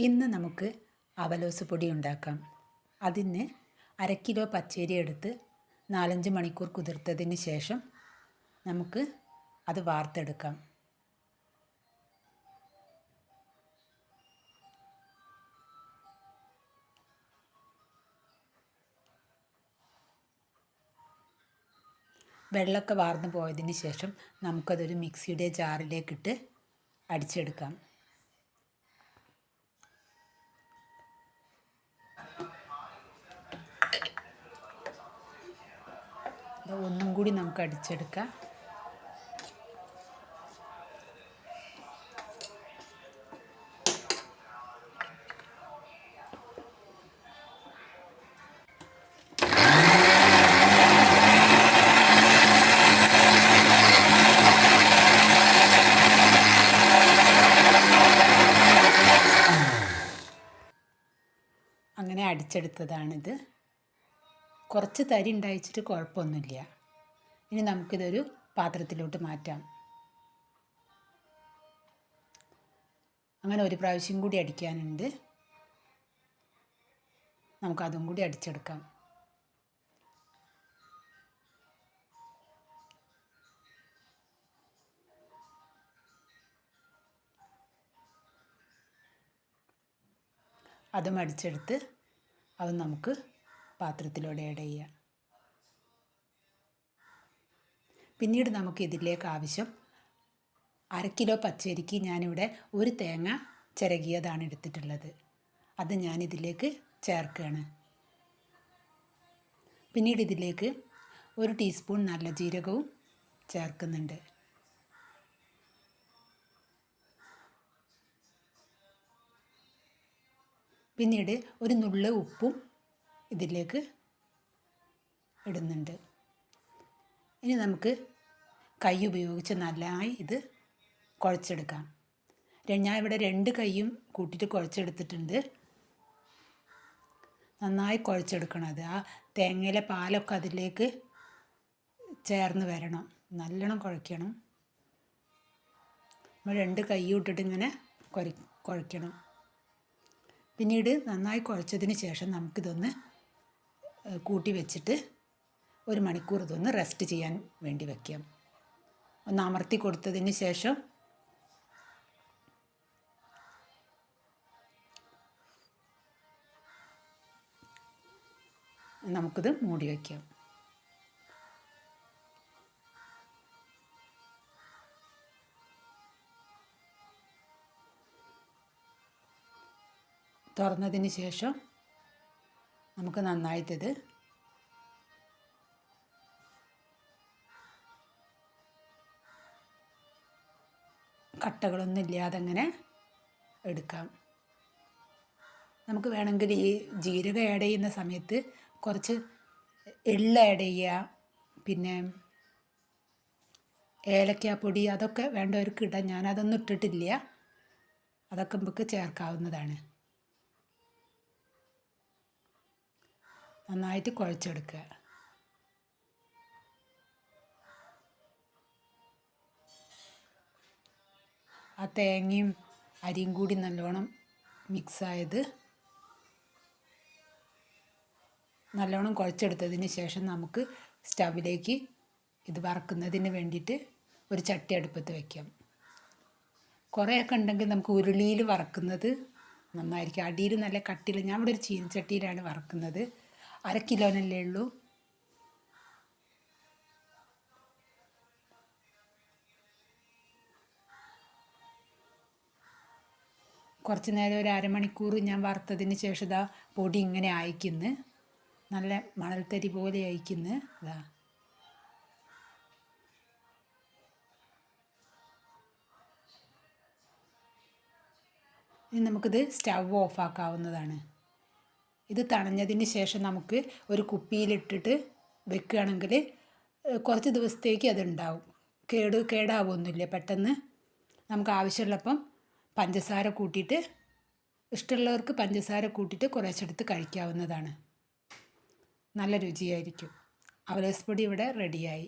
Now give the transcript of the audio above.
ഇന്ന് നമുക്ക് അവലോസ് പൊടി ഉണ്ടാക്കാം. അതിന് 1/2 കിലോ പച്ചരി എടുത്ത് 4-5 മണിക്കൂർ കുതിർത്തതിന് ശേഷം നമുക്ക് അത് വാർത്തെടുക്കാം. വെള്ളമൊക്കെ വാർന്നു പോയതിന് ശേഷം നമുക്കതൊരു മിക്സിയുടെ ജാറിലേക്കിട്ട് അടിച്ചെടുക്കാം. ഒന്നും കൂടി നമുക്ക് അടിച്ചെടുക്കാം. അങ്ങനെ അടിച്ചെടുത്തതാണിത്. കുറച്ച് തരി ഉണ്ടായിച്ചിട്ട് കുഴപ്പമൊന്നുമില്ല. ഇനി നമുക്കിതൊരു പാത്രത്തിലോട്ട് മാറ്റാം. അങ്ങനെ ഒരു പ്രാവശ്യം കൂടി അടിക്കാനുണ്ട്. നമുക്കതും കൂടി അടിച്ചെടുക്കാം. അതും അടിച്ചെടുത്ത് അത് നമുക്ക് പാത്രത്തിലൂടെ ആഡ് ചെയ്യാം. പിന്നീട് നമുക്ക് ഇതിലേക്ക് ആവശ്യം 1/2 കിലോ പച്ചരിക്ക് ഞാനിവിടെ 1 തേങ്ങ ചിരകിയതാണ് എടുത്തിട്ടുള്ളത്. അത് ഞാനിതിലേക്ക് ചേർക്കുകയാണ്. പിന്നീട് ഇതിലേക്ക് 1 ടീസ്പൂൺ നല്ല ജീരകവും ചേർക്കുന്നുണ്ട്. പിന്നീട് ഒരു നുള്ള് ഉപ്പും ഇതിലേക്ക് ഇടുന്നുണ്ട്. ഇനി നമുക്ക് കൈ ഉപയോഗിച്ച് നല്ലതായി ഇത് കുഴച്ചെടുക്കാം. ഞാൻ ഇവിടെ 2 കൈയും കൂട്ടിയിട്ട് കുഴച്ചെടുത്തിട്ടുണ്ട്. നന്നായി കുഴച്ചെടുക്കണത്. ആ തേങ്ങയിലെ പാലൊക്കെ അതിലേക്ക് ചേർന്ന് വരണം. നല്ലോണം കുഴയ്ക്കണം. നമ്മൾ 2 കൈയും ഇട്ടിട്ട് ഇങ്ങനെ കുഴയ്ക്കണം. പിന്നീട് നന്നായി കുഴച്ചതിന് ശേഷം നമുക്കിതൊന്ന് കൂട്ടി വെച്ചിട്ട് 1 മണിക്കൂർ ഇതൊന്ന് റെസ്റ്റ് ചെയ്യാൻ വേണ്ടി വയ്ക്കാം. ഒന്ന് അമർത്തി കൊടുത്തതിന് ശേഷം നമുക്കിത് മൂടി വയ്ക്കാം. തുറന്നതിന് ശേഷം നമുക്ക് നന്നായിട്ടിത് കട്ടകളൊന്നും ഇല്ലാതെ അങ്ങനെ എടുക്കാം. നമുക്ക് വേണമെങ്കിൽ ഈ ജീരകം ആഡ് ചെയ്യുന്ന സമയത്ത് കുറച്ച് എള്ള് ആഡ് ചെയ്യുക, പിന്നെ ഏലക്കാപ്പൊടി അതൊക്കെ വേണ്ടവർക്ക് ഇടാം. ഞാനതൊന്നും ഇട്ടിട്ടില്ല. അതൊക്കെ നമുക്ക് ചേർക്കാവുന്നതാണ്. നന്നായിട്ട് കുഴച്ചെടുക്കുക. ആ തേങ്ങയും അരിയും കൂടി നല്ലോണം മിക്സായത് നല്ലോണം കുഴച്ചെടുത്തതിന് ശേഷം നമുക്ക് സ്റ്റവിലേക്ക് ഇത് വറക്കുന്നതിന് വേണ്ടിയിട്ട് ഒരു ചട്ടി അടുപ്പത്ത് വയ്ക്കാം. കുറേയൊക്കെ ഉണ്ടെങ്കിൽ നമുക്ക് ഉരുളിയിൽ വറക്കുന്നത് നന്നായിരിക്കും. അടിയിൽ നല്ല കട്ടിയിൽ. ഞാൻ ഇവിടെ ഒരു ചീനച്ചട്ടിയിലാണ് വറക്കുന്നത്. 1/2 കിലോനല്ലേ ഉള്ളൂ. കുറച്ച് നേരം ഒരു 1/2 മണിക്കൂർ ഞാൻ വറുത്തതിന് ശേഷം ഇതാ പൊടി ഇങ്ങനെ അയക്കുന്നു. നല്ല മണൽത്തരി പോലെ അയക്കുന്നു. ഇതാ ഇനി നമുക്കിത് സ്റ്റവ് ഓഫാക്കാവുന്നതാണ്. ഇത് തണഞ്ഞതിന് ശേഷം നമുക്ക് ഒരു കുപ്പിയിലിട്ടിട്ട് വെക്കുകയാണെങ്കിൽ കുറച്ച് ദിവസത്തേക്ക് അതുണ്ടാവും. കേടാവുമൊന്നുമില്ല. പെട്ടെന്ന് നമുക്ക് ആവശ്യമുള്ളപ്പം പഞ്ചസാര കൂട്ടിയിട്ട്, ഇഷ്ടമുള്ളവർക്ക് പഞ്ചസാര കൂട്ടിയിട്ട് കുറച്ചെടുത്ത് കഴിക്കാവുന്നതാണ്. നല്ല രുചിയായിരിക്കും. അവലോസ് പൊടി ഇവിടെ റെഡിയായി.